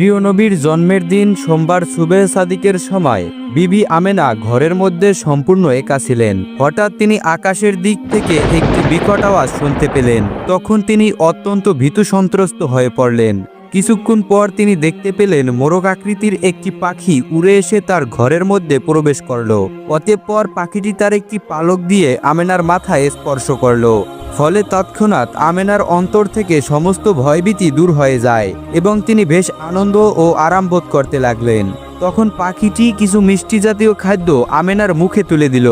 প্রিয় নবীর জন্মের দিন সোমবার সুবহে সাদিকের সময় বিবি আমেনা ঘরের মধ্যে সম্পূর্ণ একা ছিলেন। হঠাৎ তিনি আকাশের দিক থেকে একটি বিকট আওয়াজ শুনতে পেলেন। তখন তিনি অত্যন্ত ভীতু সন্ত্রস্ত হয়ে পড়লেন। কিছুক্ষণ পর তিনি দেখতে পেলেন মোরগ আকৃতির একটি পাখি উড়ে এসে তার ঘরের মধ্যে প্রবেশ করল। অতঃপর পাখিটি তার একটি পালক দিয়ে আমেনার মাথায় স্পর্শ করল। ফলে তৎক্ষণাৎ আমেনার অন্তর থেকে সমস্ত ভয়ভীতি দূর হয়ে যায় এবং তিনি বেশ আনন্দ ও আরাম বোধ করতে লাগলেন। তখন পাখিটি কিছু মিষ্টি জাতীয় খাদ্য আমেনার মুখে তুলে দিল।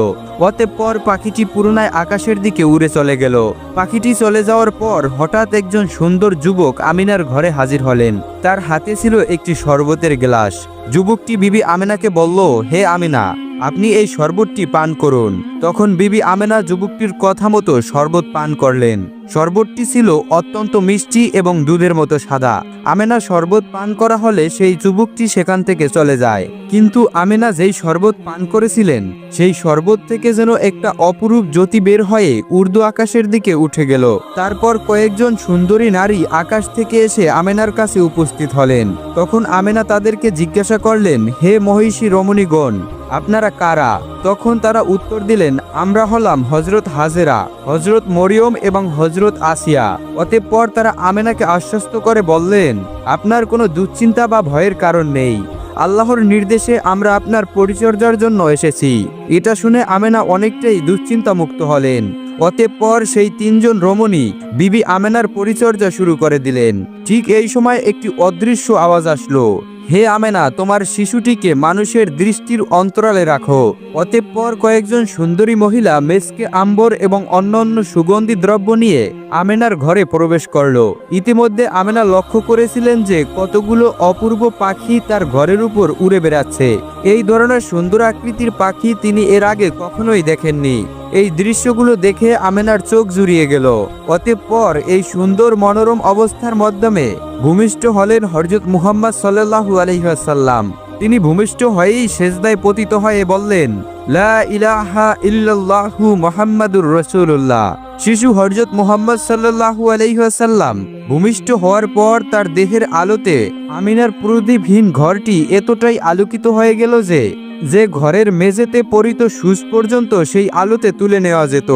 অতঃপর পাখিটি পুনরায় আকাশের দিকে উড়ে চলে গেল। পাখিটি চলে যাওয়ার পর হঠাৎ একজন সুন্দর যুবক আমিনার ঘরে হাজির হলেন। তার হাতে ছিল একটি শরবতের গ্লাস। যুবকটি বিবি আমেনাকে বলল, হে আমিনা, আপনি এই শরবতটি পান করুন। তখন বিবি আমেনা যুবকটির কথা মতো শরবত পান করলেন। শরবতটি ছিল অত্যন্ত মিষ্টি এবং দুধের মতো সাদা। আমেনা শরবত পান করা হলে সেই যুবকটি সেখান থেকে চলে যায়। কিন্তু আমেনা যেই শরবত পান করেছিলেন সেই শরবত থেকে যেন একটা অপরূপ জ্যোতি বের হয়ে উর্দু আকাশের দিকে উঠে গেল। তারপর কয়েকজন সুন্দরী নারী আকাশ থেকে এসে আমেনার কাছে উপস্থিত হলেন। তখন আমেনা তাদেরকে জিজ্ঞাসা করলেন, হে মহিষী রমণীগণ, আপনারা কারা? তখন তারা উত্তর দিলেন, আমরা হলাম হজরত হাজেরা, হজরত মরিয়ম এবং হজরত আসিয়া। অতঃপর তারা আমেনাকে আশ্বস্ত করে বললেন, আপনার কোনো দুশ্চিন্তা বা ভয়ের কারণ নেই। আল্লাহর নির্দেশে আমরা আপনার পরিচর্যার জন্য এসেছি। এটা শুনে আমেনা অনেকটাই দুশ্চিন্তা মুক্ত হলেন। অতঃপর সেই তিনজন রমণী বিবি আমেনার পরিচর্যা শুরু করে দিলেন। ঠিক এই সময় একটি অদৃশ্য আওয়াজ আসলো, হে আমেনা, তোমার শিশুটিকে মানুষের দৃষ্টির অন্তরালে রাখো। অতঃপর কয়েকজন সুন্দরী মহিলা মেসকে আম্বর এবং অন্যান্য সুগন্ধি দ্রব্য নিয়ে আমেনার ঘরে প্রবেশ করল। ইতিমধ্যে আমেনা লক্ষ্য করেছিলেন যে কতগুলো অপূর্ব পাখি তার ঘরের উপর উড়ে বেড়াচ্ছে। এই ধরনের সুন্দর আকৃতির পাখি তিনি এর আগে কখনোই দেখেননি। এই দৃশ্যগুলো দেখে আমেনার চোখ জুড়িয়ে গেল। অতঃপর এই সুন্দর মনোরম অবস্থার মাধ্যমে ভূমিষ্ঠ হলেন হযরত মুহাম্মদ সাল্লাল্লাহু আলাইহি ওয়াসাল্লাম। তিনি ভূমিষ্ঠ হয়েই সেজদায় পতিত হয়ে বললেন, লা ইলাহা ইল্লাল্লাহু মুহাম্মাদুর রাসূলুল্লাহ। শিশু হযরত মুহাম্মদ সাল্লাল্লাহু আলাইহি ওয়াসাল্লাম ভূমিষ্ঠ হওয়ার পর তার দেহের আলোতে আমিনার প্রদীপহীন ঘরটি এতটাই আলোকিত হয়ে গেল যে ঘরের মেঝেতে পরিত সুচ পর্যন্ত সেই আলোতে তুলে নেওয়া যেত।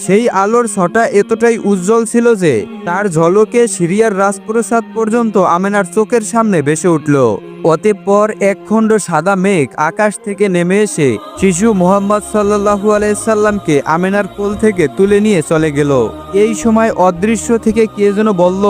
সেই আলোর ছটা এতটাই উজ্জ্বল ছিল যে তার ঝলকে সিরিয়ার রাজপ্রাসাদ পর্যন্ত আমেনার চোখের সামনে ভেসে উঠল। অতঃপর একখণ্ড সাদা মেঘ আকাশ থেকে নেমে এসে শিশু মুহাম্মদ সাল্লাল্লাহু আলাইহি সাল্লামকে আমেনার কোল থেকে তুলে নিয়ে চলে গেল। এই সময় অদৃশ্য থেকে কে যেন বলল,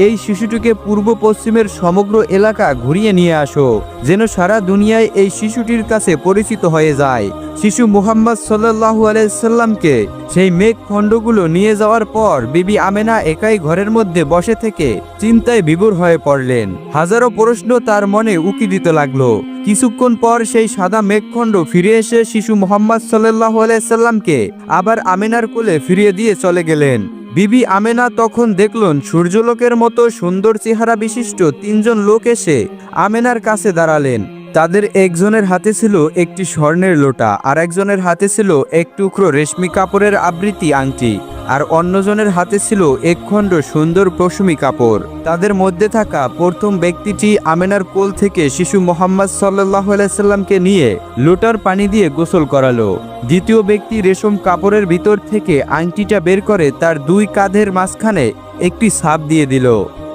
এই শিশুটিকে পূর্ব পশ্চিমের সমগ্র এলাকা ঘুরিয়ে নিয়ে আসো, যেন সারা দুনিয়ায় এই শিশুটির কাছে পরিচিত হয়ে যায়। শিশু মুহাম্মদ সাল্লাল্লাহু আলাইহি সাল্লামকে সেই মেঘ খণ্ডগুলো নিয়ে যাওয়ার পর বিবি আমেনা একাই ঘরের মধ্যে বসে থেকে চিন্তায় বিভোর হয়ে পড়লেন। হাজারো প্রশ্ন তার মনে উকি দিতে লাগলো। কিছুক্ষণ পর সেই সাদা মেঘখণ্ড ফিরে এসে শিশু মুহাম্মদ সাল্লাল্লাহু আলাইহি সাল্লামকে আবার আমেনার কোলে ফিরিয়ে দিয়ে চলে গেলেন। বিবি আমেনা তখন দেখলেন সূর্যলোকের মতো সুন্দর চেহারা বিশিষ্ট তিনজন লোক এসে আমেনার কাছে দাঁড়ালেন। তাদের একজনের হাতে ছিল একটি স্বর্ণের লোটা, আর একজনের হাতে ছিল এক টুকরো রেশমি কাপড়ের আবৃতি আংটি, আর অন্যজনের হাতে ছিল একখণ্ড সুন্দর পশমি কাপড়। তাদের মধ্যে থাকা প্রথম ব্যক্তিটি আমেনার কোল থেকে শিশু মুহাম্মদ সাল্লাল্লাহু আলাইহি সাল্লামকে নিয়ে লোটার পানি দিয়ে গোসল করালো। দ্বিতীয় ব্যক্তি রেশম কাপড়ের ভিতর থেকে আংটিটা বের করে তার দুই কাঁধের মাঝখানে একটি ছাপ দিয়ে দিল।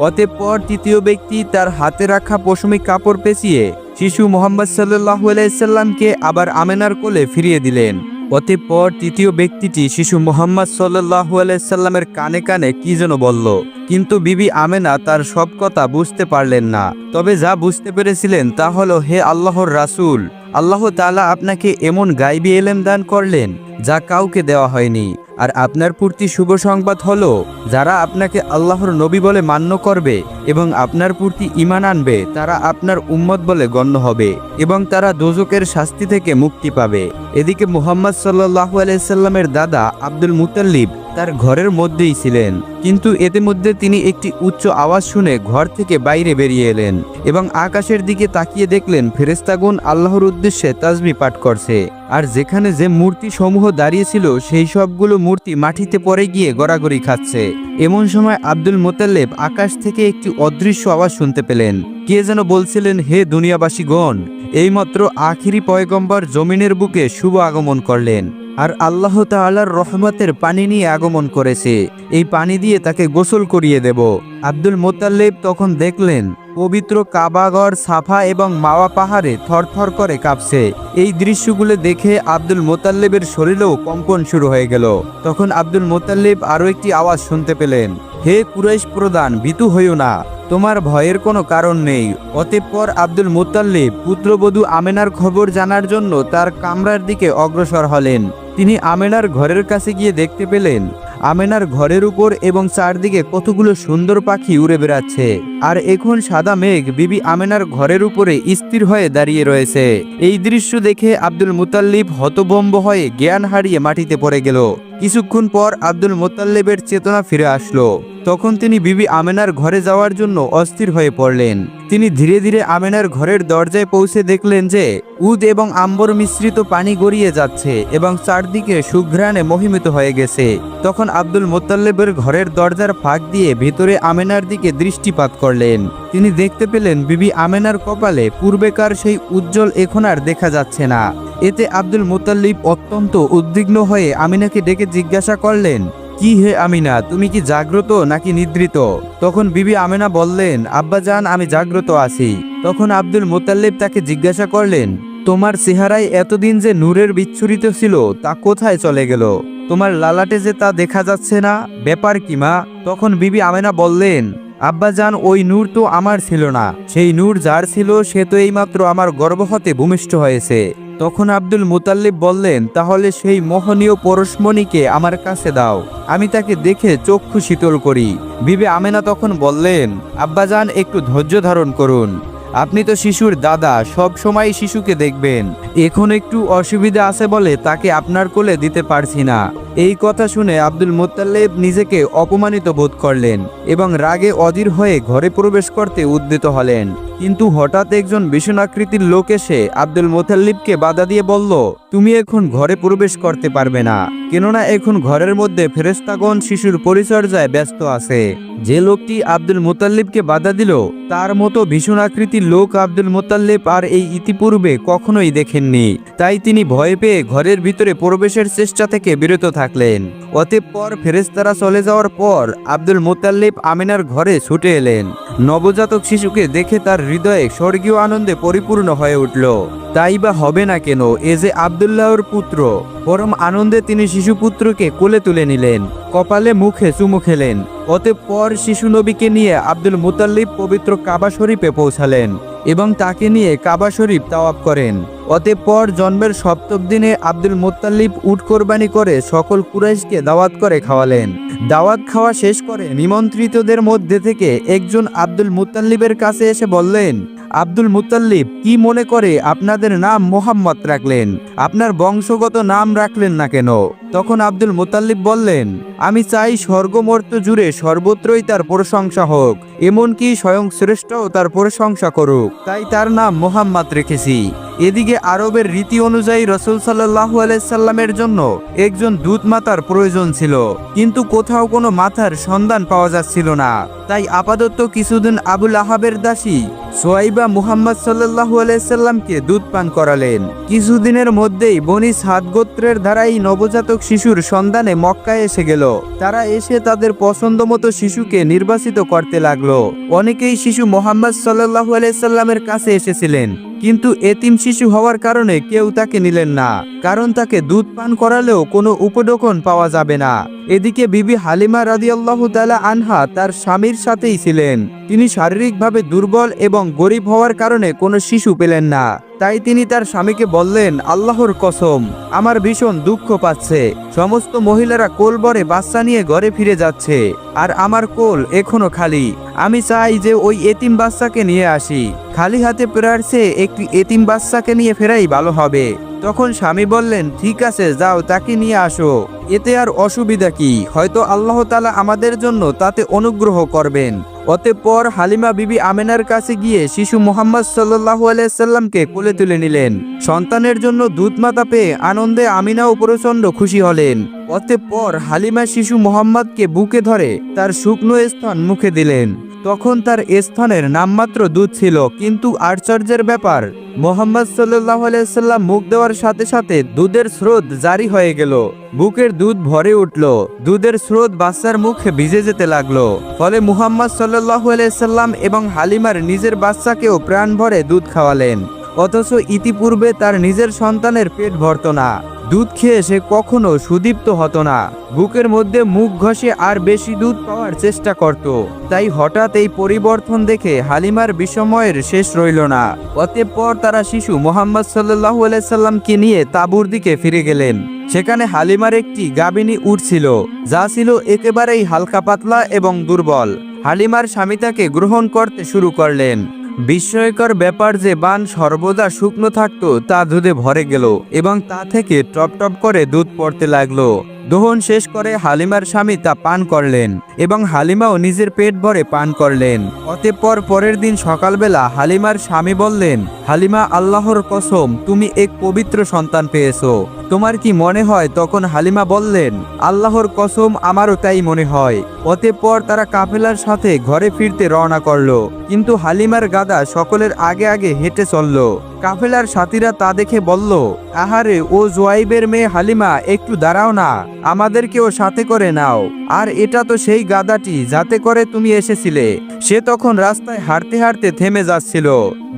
অতঃপর তৃতীয় ব্যক্তি তার হাতে রাখা পশমি কাপড় পেঁচিয়ে শিশু মুহাম্মদ সাল্লাল্লাহু আলাইহি সাল্লামকে আবার আমেনার কোলে ফিরিয়ে দিলেন। অতঃপর তৃতীয় ব্যক্তিটি শিশু মুহাম্মদ সাল্লাল্লাহু আলাইহি সাল্লামের কানে কানে কি যেন বলল, কিন্তু বিবি আমেনা তার সব কথা বুঝতে পারলেন না। তবে যা বুঝতে পেরেছিলেন তা হলো, হে আল্লাহর রাসূল, আল্লাহ তাআলা আপনাকে এমন গায়বী ইলম দান করলেন যা কাউকে দেওয়া হয়নি। আর আপনার প্রতি শুভ সংবাদ হলো, যারা আপনাকে আল্লাহর নবী বলে মান্য করবে এবং আপনার প্রতি ঈমান আনবে তারা আপনার উম্মত বলে গণ্য হবে এবং তারা দোজখের শাস্তি থেকে মুক্তি পাবে। এদিকে মুহাম্মদ সাল্লাল্লাহু আলাইহি সাল্লামের দাদা আব্দুল মুতাল্লিব তার ঘরের মধ্যেই ছিলেন, কিন্তু ইতিমধ্যে তিনি একটি উচ্চ আওয়াজ শুনে ঘর থেকে বাইরে বেরিয়ে এলেন এবং আকাশের দিকে তাকিয়ে দেখলেন ফেরেশতাগণ আল্লাহর উদ্দেশ্যে তাসবিহ পাঠ করছে। আর যেখানে যে মূর্তি সমূহ দাঁড়িয়েছিল সেই সবগুলো মূর্তি মাটিতে পড়ে গিয়ে গড়াগড়ি খাচ্ছে। এমন সময় আব্দুল মোতাল্লেব আকাশ থেকে একটি অদৃশ্য আওয়াজ শুনতে পেলেন। কে যেন বলছিলেন, হে দুনিয়াবাসীগণ, এইমাত্র আখিরি পয়গম্বর জমিনের বুকে শুভ আগমন করলেন, আর আল্লাহ তাআলার রহমতের পানি নিয়ে আগমন করেছে। এই পানি দিয়ে তাকে গোসল করিয়ে দেব। আব্দুল মোতাল্লেব তখন দেখলেন পবিত্র কাবাগর সাফা এবং মাওয়া পাহাড়ে থরথর করে কাঁপছে। এই দৃশ্যগুলো দেখে আব্দুল মোতাল্লেবের শরীরেও কম্পন শুরু হয়ে গেল। তখন আব্দুল মোতাল্লেব আরও একটি আওয়াজ শুনতে পেলেন, হে কুরাইশ প্রধান, ভীতু হইও না, তোমার ভয়ের কোনো কারণ নেই। অতঃপর আব্দুল মোতাল্লেব পুত্রবধূ আমেনার খবর জানার জন্য তার কামরার দিকে অগ্রসর হলেন। তিনি আমেনার ঘরের কাছে গিয়ে দেখতে পেলেন আমেনার ঘরের উপর এবং চারদিকে কতগুলো সুন্দর পাখি উড়ে বেড়াচ্ছে, আর এখন সাদা মেঘ বিবি আমেনার ঘরের উপরে স্থির হয়ে দাঁড়িয়ে রয়েছে। এই দৃশ্য দেখে আব্দুল মুতাল্লিব হতভম্ব হয়ে জ্ঞান হারিয়ে মাটিতে পড়ে গেল। কিছুক্ষণ পর আব্দুল মুতাল্লিবের চেতনা ফিরে আসলো। তখন তিনি বিবি আমেনার ঘরে যাওয়ার জন্য অস্থির হয়ে পড়লেন। তিনি ধীরে ধীরে আমেনার ঘরের দরজায় পৌঁছে দেখলেন যে উদ এবং আম্বর মিশ্রিত পানি গড়িয়ে যাচ্ছে এবং চারদিকে সুঘ্রাণে মোহিত হয়ে গেছে। তখন আব্দুল মুতাল্লিবের ঘরের দরজার ফাঁক দিয়ে ভিতরে আমেনার দিকে দৃষ্টিপাত করলেন। তিনি দেখতে পেলেন বিবি আমেনার কপালে পূর্বেকার সেই উজ্জ্বল এখন আর দেখা যাচ্ছে না। এতে আব্দুল মুতাল্লিব অত্যন্ত উদ্বিগ্ন হয়ে আমিনাকে ডেকে জিজ্ঞাসা করলেন, কি হে আমিনা, তুমি কি জাগ্রত নাকি নিদ্রিত? তখন বিবি আমেনা বললেন, আব্বাজান, আমি জাগ্রত আছি। তখন আব্দুল মুতাল্লিব তাকে জিজ্ঞাসা করলেন, তোমার চেহারায় এতদিন যে নূরের বিচ্ছুরিত ছিল তা কোথায় চলে গেল? তোমার লালাটে যে তা দেখা যাচ্ছে না, ব্যাপার কি মা? তখন বিবি আমেনা বললেন, আব্বাজান, ওই নূর তো আমার ছিল না, সেই নূর যার ছিল সে তো এইমাত্র আমার গর্ভ হতে ভূমিষ্ঠ হয়েছে। তখন আব্দুল মুতাল্লিব বললেন, তাহলে সেই মোহনীয় পরশমণিকে আমার কাছে দাও, আমি তাকে দেখে চক্ষু শীতল করি। বিবি আমেনা তখন বললেন, আব্বাজান, একটু ধৈর্য ধারণ করুন, আপনি তো শিশুর দাদা, সব সময় শিশুকে দেখবেন। এখন একটু অসুবিধা আছে বলে তাকে আপনার কোলে দিতে পারছি না। এই কথা শুনে আব্দুল মুতাল্লিব নিজেকে অপমানিত বোধ করলেন এবং রাগে অধীর হয়ে ঘরে প্রবেশ করতে উদ্যত হলেন। কিন্তু হঠাৎ একজন ভীষণাকৃতির লোক এসে আব্দুল মুতাল্লিবকে বাধা দিয়ে বলল, তুমি এখন ঘরে প্রবেশ করতে পারবে না, কেননা এখন ঘরের মধ্যে ফেরেশতাগণ শিশুর পরিচর্যায় ব্যস্ত আছে। যে লোকটি আব্দুল মুতাল্লিবকে বাধা দিল তার মতো ভীষণাকৃতির লোক আব্দুল মুতাল্লিব আর এই ইতিপূর্বে কখনোই দেখেননি। তাই তিনি ভয় পেয়ে ঘরের ভিতরে প্রবেশের চেষ্টা থেকে বিরত থাকলেন। অতঃপর ফেরেশতারা চলে যাওয়ার পর আব্দুল মুতাল্লিব আমিনার ঘরে ছুটে এলেন। নবজাতক শিশুকে দেখে তার হৃদয়ে স্বর্গীয় আনন্দে পরিপূর্ণ হয়ে উঠল। তাই বা হবে না কেন, এ যে আব্দুল্লাহর পুত্র। পরম আনন্দে তিনি শিশুপুত্রকে কোলে তুলে নিলেন, কপালে মুখে চুমু খেলেন। অতঃপর শিশু নবীকে নিয়ে আব্দুল মুতাল্লিব পবিত্র কাবা শরীফে পৌঁছালেন এবং তাকে নিয়ে কাবা শরীফ তাওয়াফ করেন। অতঃপর জন্মের সপ্তম দিনে আব্দুল মুতাল্লিব উট কোরবানি করে সকল কুরাইশকে দাওয়াত করে খাওয়ালেন। দাওয়াত খাওয়া শেষ করে নিমন্ত্রিতদের মধ্যে থেকে একজন আব্দুল মুতাল্লিবের কাছে এসে বললেন, আব্দুল মুতাল্লিব, কি মনে করে আপনাদের নাম মোহাম্মদ রাখলেন? আপনার বংশগত নাম রাখলেন না কেন? তখন আব্দুল মুতাল্লিব বললেন, আমি চাই স্বর্গমর্ত্য জুড়ে সর্বত্রই তার প্রশংসা হোক, এমনকি স্বয়ং শ্রেষ্ঠও তার প্রশংসা করুক, তাই তার নাম মোহাম্মদ রেখেছি। এদিকে আরবের রীতি অনুযায়ী রাসূল সাল্লাল্লাহু আলাইহি সাল্লামের জন্য একজন দূত মাতার প্রয়োজন ছিল, কিন্তু কোথাও কোনো মাথার সন্ধান পাওয়া যাচ্ছিল না। তাই আপাতত কিছুদিন আবুল আহাবের দাসী সোয়াইবা মুহাম্মদ সাল্লাল্লাহু আলাইহি সাল্লামকে দুধ পান করালেন। কিছুদিনের মধ্যেই বনি সাদ গোত্রের দ্বারাই নবজাতক শিশুর সন্ধানে মক্কায় এসে গেল। তারা এসে তাদের পছন্দ মতো শিশুকে নির্বাচিত করতে লাগলো। অনেকেই শিশু মুহাম্মদ সাল্লাল্লাহু আলাইহি সাল্লামের কাছে এসেছিলেন, কিন্তু এতিম শিশু হওয়ার কারণে কেউ তাকে নিলেন না, কারণ তাকে দুধ পান করালেও কোনো উপঢৌকন পাওয়া যাবে না। এদিকে বিবি হালিমা রাদিয়াল্লাহু তাআলা আনহা তার স্বামীর সাথেই ছিলেন। তিনি শারীরিকভাবে দুর্বল এবং গরিব হওয়ার কারণে কোনো শিশু পেলেন না। তাই তিনি তার স্বামীকে বললেন, আল্লাহর কসম, আমার ভীষণ দুঃখ পাচ্ছে। সমস্ত মহিলারা কোল ভরে বাচ্চা নিয়ে ঘরে ফিরে যাচ্ছে, আর আমার কোল এখনো খালি। আমি চাই যে ওই এতিম বাচ্চাকে নিয়ে আসি। খালি হাতে ফেরার চেয়ে একটি এতিম বাচ্চাকে নিয়ে ফেরাই ভালো হবে। তখন স্বামী বললেন, ঠিক আছে, যাও, তাকে নিয়ে আসো। এতে আর অসুবিধা কি? হয়তো আল্লাহ তাআলা আমাদের জন্য তাতে অনুগ্রহ করবেন। অতঃপর হালিমা বিবি আমেনার কাছে গিয়ে শিশু মুহাম্মদ সাল্লাল্লাহু আলাইহি সাল্লামকে কোলে তুলে নিলেন। সন্তানের জন্য দুধ মাতা পেয়ে আনন্দে আমিনাও প্রচণ্ড খুশি হলেন। অতঃপর হালিমা শিশু মুহাম্মদকে বুকে ধরে তার শুকনো স্তন মুখে দিলেন। তখন তার স্তনের নামমাত্র দুধ ছিল, কিন্তু আশ্চর্যের ব্যাপার, মুহাম্মদ সাল্লাল্লাহু আলাইহি সাল্লাম মুখ দেওয়ার সাথে সাথে দুধের স্রোত জারি হয়ে গেল। বুকের দুধ ভরে উঠল, দুধের স্রোত বাচ্চার মুখে ভিজে যেতে লাগলো। ফলে মুহাম্মদ সাল্লাল্লাহু আলাইহি সাল্লাম এবং হালিমার নিজের বাচ্চাকেও প্রাণ ভরে দুধ খাওয়ালেন। অথচ ইতিপূর্বে তার নিজের সন্তানের পেট ভরত না, দুধ খেয়ে সে কখনো সুদীপ্ত হতো না, বুকের মধ্যে মুখ ঘষে আর বেশি দুধ পাওয়ার চেষ্টা করত। তাই হঠাৎ এই পরিবর্তন দেখে হালিমার বিস্ময়ের শেষ রইল না। অতঃপর তারা শিশু মুহাম্মদ সাল্লাল্লাহু আলাইহি সাল্লামকে নিয়ে তাঁবুর দিকে ফিরে গেলেন। সেখানে হালিমার একটি গাভিনী উট ছিল, যা ছিল একেবারেই হালকা পাতলা এবং দুর্বল। হালিমার স্বামী তাকে গ্রহণ করতে শুরু করলেন। বিস্ময়কর ব্যাপার যে বান সর্বদা শুকনো থাকতো তা দুধে ভরে গেল এবং তা থেকে টপ টপ করে দুধ পড়তে লাগলো। দোহন শেষ করে হালিমার স্বামী তা পান করলেন এবং হালিমাও নিজের পেট ভরে পান করলেন। অতঃপর পরের দিন সকালবেলা হালিমার স্বামী বললেন, হালিমা, আল্লাহর কসম, তুমি এক পবিত্র সন্তান পেয়েছো। তোমার কি মনে হয়? তখন হালিমা বললেন, আল্লাহর কসম, আমারও তাই মনে হয়। অতঃপর তারা কাফেলার সাথে ঘরে ফিরতে রওনা করলো, কিন্তু হালিমার গাদা সকলের আগে আগে হেঁটে চলল। কাফেলার সাথীরা তা দেখে বলল, আহারে, ও জুয়াইবের মেয়ে হালিমা, একটু দাঁড়াও না, আমাদেরকেও সাথে করে নাও। আর এটা তো সেই গাদাটি যাতে করে তুমি এসেছিলে। সে তখন রাস্তায় হাঁটতে হাঁটতে থেমে যাচ্ছিল,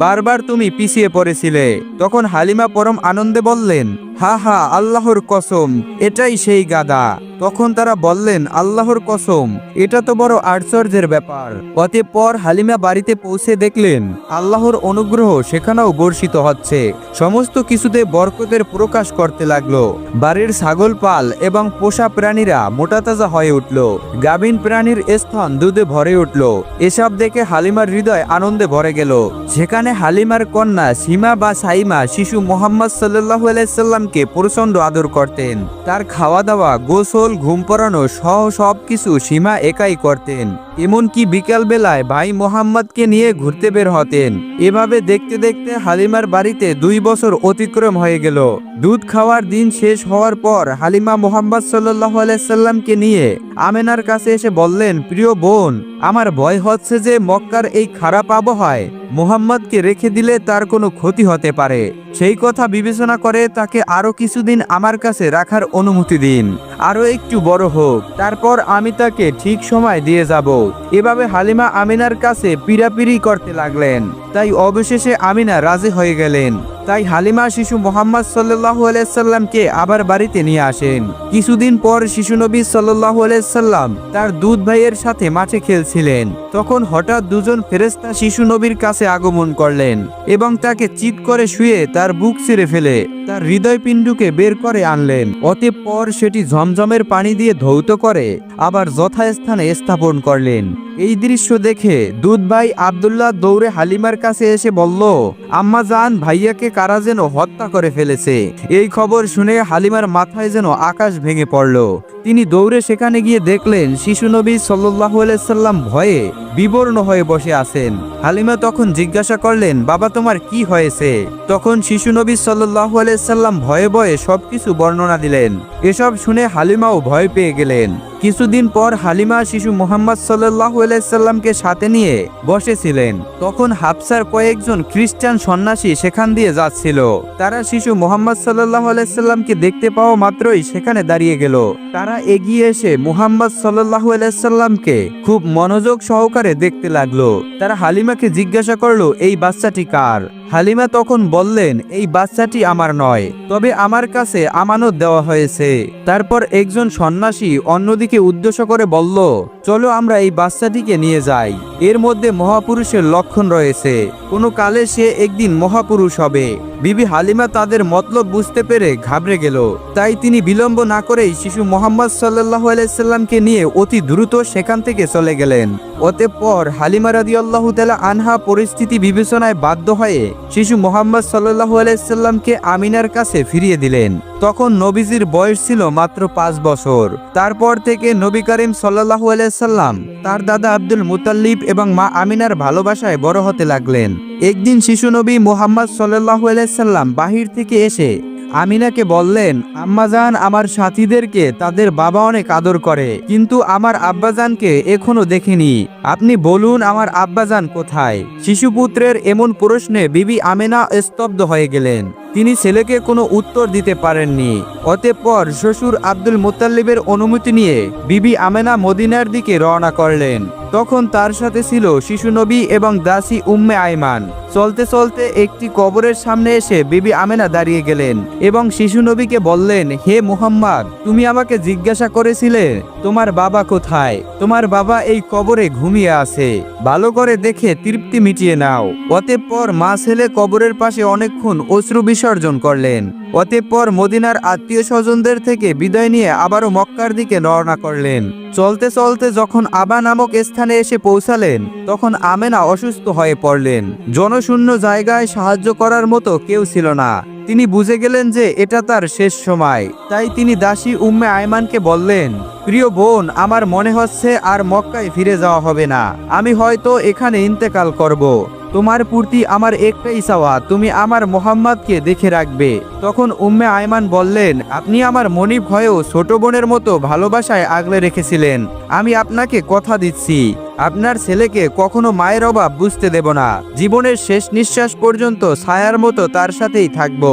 বারবার তুমি পিছিয়ে পড়েছিলে। তখন হালিমা পরম আনন্দে বললেন, হা হা, আল্লাহর কসম, এটাই সেই গাদা। তখন তারা বললেন, আল্লাহর কসম, এটা তো বড় আশ্চর্যের ব্যাপার। অতঃপর হালিমা বাড়িতে পৌঁছে দেখলেন আল্লাহর অনুগ্রহ সেখানেও বর্ষিত হচ্ছে। সমস্ত কিছুতে বরকতের প্রকাশ করতে লাগলো। বাড়ির ছাগল পাল এবং পোষা প্রাণীরা মোটাতাজা হয়ে উঠল, গাভীন প্রাণীর স্তন দুধে ভরে উঠল। এসব দেখে হালিমার হৃদয় আনন্দে ভরে গেল। সেখানে হালিমার কন্যা সীমা বা সাইমা শিশু মুহাম্মদ সাল্লাল্লাহু আলাইহি সাল্লামকে প্রচণ্ড আদর করতেন। তার খাওয়া দাওয়া, গোসল, ঘুম পড়ানো সহ সবকিছু সীমা একাই করতেন। এমনকি বিকাল বেলায় ভাই মোহাম্মদকে নিয়ে ঘুরতে বের হতেন। এভাবে দেখতে দেখতে হালিমার বাড়িতে 2 বছর অতিক্রম হয়ে গেল। দুধ খাওয়ার দিন শেষ হওয়ার পর হালিমা মুহাম্মদ সাল্লাল্লাহু আলাইহি সাল্লামকে নিয়ে আমেনার কাছে এসে বললেন, প্রিয় বোন, আমার ভয় হচ্ছে যে মক্কার এই খারাপ আবহাওয়ায় মুহাম্মদকে রেখে দিলে তার কোনো ক্ষতি হতে পারে। সেই কথা বিবেচনা করে তাকে আরো কিছুদিন আমার কাছে রাখার অনুমতি দিন, আরো একটু বড় হোক, তারপর আমি তাকে ঠিক সময় দিয়ে যাব। এভাবে হালিমা আমিনার কাছে পিড়াপিড়ি করতে লাগলেন। তাই অবশেষে আমিনা রাজি হয়ে গেলেন। তাই হালিমা শিশু মুহাম্মদ সাল্লাল্লাহু আলাইহি সাল্লামকে আবার বাড়িতে নিয়ে আসেন। কিছুদিন পর শিশু নবী সাল্লাল্লাহু আলাইহি সাল্লাম তার দুধ ভাইয়ের সাথে মাঠে খেলছিলেন। তখন হঠাৎ দুজন ফেরেশতা শিশু নবীর কাছে আগমন করলেন এবং তাকে চিৎ করে শুয়ে তার বুক ছিঁড়ে ফেলে তার হৃদয়পিণ্ডকে বের করে আনলেন। অতঃপর সেটি ঝমঝমের পানি দিয়ে ধৌত করে আবার যথাস্থানে স্থাপন করলেন। এই দৃশ্য দেখে দুধ ভাই আব্দুল্লাহ দৌড়ে হালিমার কাছে এসে বলল, আম্মা জান, ভাইয়াকে কারা যেন হত্যা করে ফেলেছে। এই খবর শুনে হালিমার মাথায় যেন আকাশ ভেঙে পড়ল। তিনি দৌড়ে সেখানে গিয়ে দেখলেন শিশু নবী সাল্লাল্লাহু আলাইহি সাল্লাম ভয়ে বিবর্ণ হয়ে বসে আছেন। হালিমা তখন জিজ্ঞাসা করলেন, বাবা, তোমার কি হয়েছে? তখন শিশু নবী সাল্লাল্লাহু আলাইহি সাল্লাম ভয়ে ভয়ে সবকিছু বর্ণনা দিলেন। এসব শুনে হালিমাও ভয় পেয়ে গেলেন। কিছুদিন পর হালিমা শিশু মুহাম্মদ সাল্লাল্লাহু আলাইহি সাল্লামকে সাথে নিয়ে বসেছিলেন। তখন হাবসার কয়েকজন খ্রিস্টান সন্ন্যাসী সেখান দিয়ে যাচ্ছিল। তারা শিশু মুহাম্মদ সাল্লাল্লাহু আলাইহি সাল্লামকে দেখতে পাওয়া মাত্রই সেখানে দাঁড়িয়ে গেল। তারা এগিয়ে এসে মুহাম্মদ সাল্লাল্লাহু আলাইহি সাল্লামকে খুব মনোযোগ সহকারে দেখতে লাগলো। তারা হালিমাকে জিজ্ঞাসা করলো, এই বাচ্চাটি কার? হালিমা তখন বললেন, এই বাচ্চাটি আমার নয়, তবে আমার কাছে আমানত দেওয়া হয়েছে। তারপর একজন সন্ন্যাসী অন্যদিকে উদ্দেশ্য করে বলল, চলো আমরা এই বাচ্চাটিকে নিয়ে যাই। এর মধ্যে মহাপুরুষের লক্ষণ রয়েছে, কোনো কালে সে একদিন মহাপুরুষ হবে। বিবি হালিমা তাদের মতলব বুঝতে পেরে ঘাবড়ে গেল। তাই তিনি বিলম্ব না করেই শিশু মুহাম্মদ সাল্লাল্লাহু আলাইহি সাল্লামকে নিয়ে অতি দ্রুত সেখান থেকে চলে গেলেন। অতঃপর হালিমা রাদিয়াল্লাহু তাআলা আনহা পরিস্থিতি বিবেচনায় বাধ্য হয়ে শিশু মুহাম্মদ সাল্লাল্লাহু আলাইহি সাল্লামকে আমিনার কাছে ফিরিয়ে দিলেন। তখন নবীজির বয়স ছিল মাত্র 5 বছর। তারপর থেকে নবী করিম সাল্লাল্লাহু আলাইহি সাল্লাম তার দাদা আব্দুল মুতাল্লিব এবং মা আমিনার ভালোবাসায় বড় হতে লাগলেন। একদিন শিশু নবী মুহাম্মদ সাল্লাল্লাহু আলাইহি সাল্লাম বাহির থেকে এসে আমিনাকে বললেন, আম্মাজান, আমার সাথীদেরকে তাদের বাবা অনেক আদর করে, কিন্তু আমার আব্বাজানকে এখনো দেখিনি। আপনি বলুন আমার আব্বাজান কোথায়? শিশুপুত্রের এমন প্রশ্নে বিবি আমেনা স্তব্ধ হয়ে গেলেন। তিনি ছেলেকে কোনো উত্তর দিতে পারেননি। অতঃপর শ্বশুর আব্দুল মুতাল্লিবের অনুমতি নিয়ে বিবি আমেনা মদিনার দিকে রওনা করলেন। তখন তার সাথে ছিল শিশু নবী এবং দাসী উম্মে আইমান। চলতে চলতে একটি কবরের সামনে এসে বিবি আমেনা দাঁড়িয়ে গেলেন এবং শিশু নবীকে বললেন, হে মুহাম্মদ, তুমি আমাকে জিজ্ঞাসা করেছিলে তোমার বাবা কোথায়? তোমার বাবা এই কবরে ঘুমিয়ে আছে, ভালো করে দেখে তৃপ্তি মিটিয়ে নাও। অতঃপর মা ছেলে কবরের পাশে অনেকক্ষণ অশ্রু বিসর্জন করলেন। অতঃপর মদিনার আত্মীয় স্বজনদের থেকে বিদায় নিয়ে আবারও মক্কার দিকে রওনা করলেন। চলতে চলতে যখন আবা নামক স্থানে এসে পৌঁছালেন, তখন আমেনা অসুস্থ হয়ে পড়লেন। জনশূন্য জায়গায় সাহায্য করার মতো কেউ ছিল না। তিনি বুঝে গেলেন যে এটা তার শেষ সময়। তাই তিনি দাসী উম্মে আইমানকে বললেন, প্রিয় বোন, আমার মনে হচ্ছে আর মক্কায় ফিরে যাওয়া হবে না। আমি হয়তো এখানে ইন্তেকাল করব। তোমার প্রতি আমার একটাই চাওয়া, তুমি আমার মোহাম্মদকে দেখে রাখবে। তখন উম্মে আইমান বললেন, আপনি আমার মনিব হয়েও ছোট বোনের মতো ভালোবাসায় আগলে রেখেছিলেন। আমি আপনাকে কথা দিচ্ছি, আপনার ছেলেকে কখনো মায়ের অভাব বুঝতে দেব না। জীবনের শেষ নিঃশ্বাস পর্যন্ত ছায়ার মতো তার সাথেই থাকব।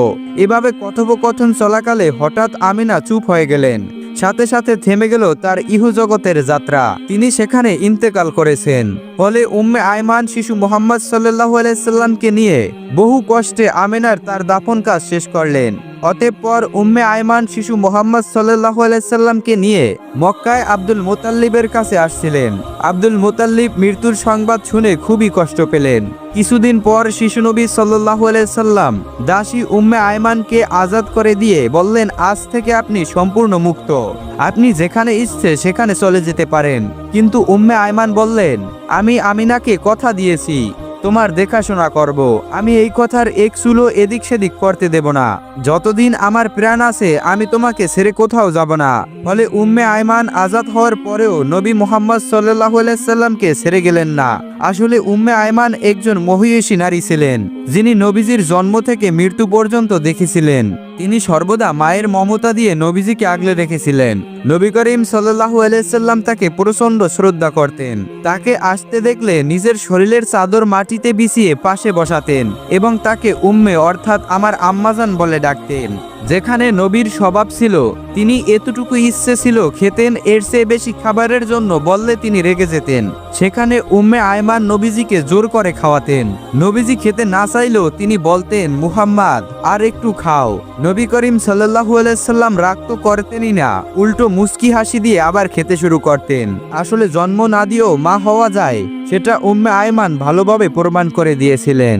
এভাবে কথোপকথন চলাকালে হঠাৎ আমিনা চুপ হয়ে গেলেন। সাথে সাথে থেমে গেল তার ইহজগতের যাত্রা। তিনি সেখানে ইন্তেকাল করেছেন। ফলে উম্মে আইমান শিশু মুহাম্মদ সাল্লাল্লাহু আলাইহি সাল্লামকে নিয়ে বহু কষ্টে আমিনার তার দাফন কাজ শেষ করলেন। অতঃপর উম্মে আইমান শিশু মুহাম্মদ সাল্লাল্লাহু আলাইহি সাল্লামকে নিয়ে মক্কায় আব্দুল মুতাল্লিবের কাছে আসছিলেন। আব্দুল মুতাল্লিব মৃত্যুর সংবাদ শুনে খুবই কষ্ট পেলেন। কিছুদিন পর শিশু নবী সাল্লাল্লাহু আলাইহি সাল্লাম দাসী উম্মে আইমানকে আজাদ করে দিয়ে বললেন, আজ থেকে আপনি সম্পূর্ণ মুক্ত। আপনি যেখানে ইচ্ছে সেখানে চলে যেতে পারেন। কিন্তু উম্মে আইমান বললেন, আমি আমিনাকে কথা দিয়েছি তোমার দেখাশোনা করব। আমি এই কথার এক চুলো এদিক সেদিক করতে দেব না। যতদিন আমার প্রাণ আছে আমি তোমাকে ছেড়ে কোথাও যাব না। ফলে উম্মে আইমান আজাদ হওয়ার পরেও নবী মুহাম্মদ সাল্লাল্লাহু আলাইহি সাল্লামকে ছেড়ে গেলেন না। আসলে উম্মে আইমান একজন মহিষী নারী ছিলেন, যিনি নবীজির জন্ম থেকে মৃত্যু পর্যন্ত দেখেছিলেন। তিনি সর্বদা মায়ের মমতা দিয়ে নবীজিকে আগলে রেখেছিলেন। নবী করিম সাল্লাল্লাহু আলাইহি সাল্লাম তাকে প্রচন্ড শ্রদ্ধা করতেন। তাকে আসতে দেখলে নিজের শরীরের চাদর মাটিতে বিছিয়ে পাশে বসাতেন এবং তাকে উম্মে অর্থাৎ আমার আম্মাজান বলে ডাকতেন। যেখানে নবীর স্বভাব ছিল তিনি এতটুকু ইচ্ছে ছিল খেতেন, এর চেয়ে বেশি খাবারের জন্য বললে তিনি রেগে যেতেন। সেখানে উম্মে আইমান নবীজিকে জোর করে খাওয়াতেন। নবীজি খেতে না চাইলেও তিনি বলতেন, মুহাম্মদ আর একটু খাও। নবী করিম সাল্লাল্লাহু আলাইহি সাল্লাম রাগ তো করতেনই না, উল্টো মুস্কি হাসি দিয়ে আবার খেতে শুরু করতেন। আসলে জন্ম না দিয়েও মা হওয়া যায়, সেটা উম্মে আইমান ভালোভাবে প্রমাণ করে দিয়েছিলেন।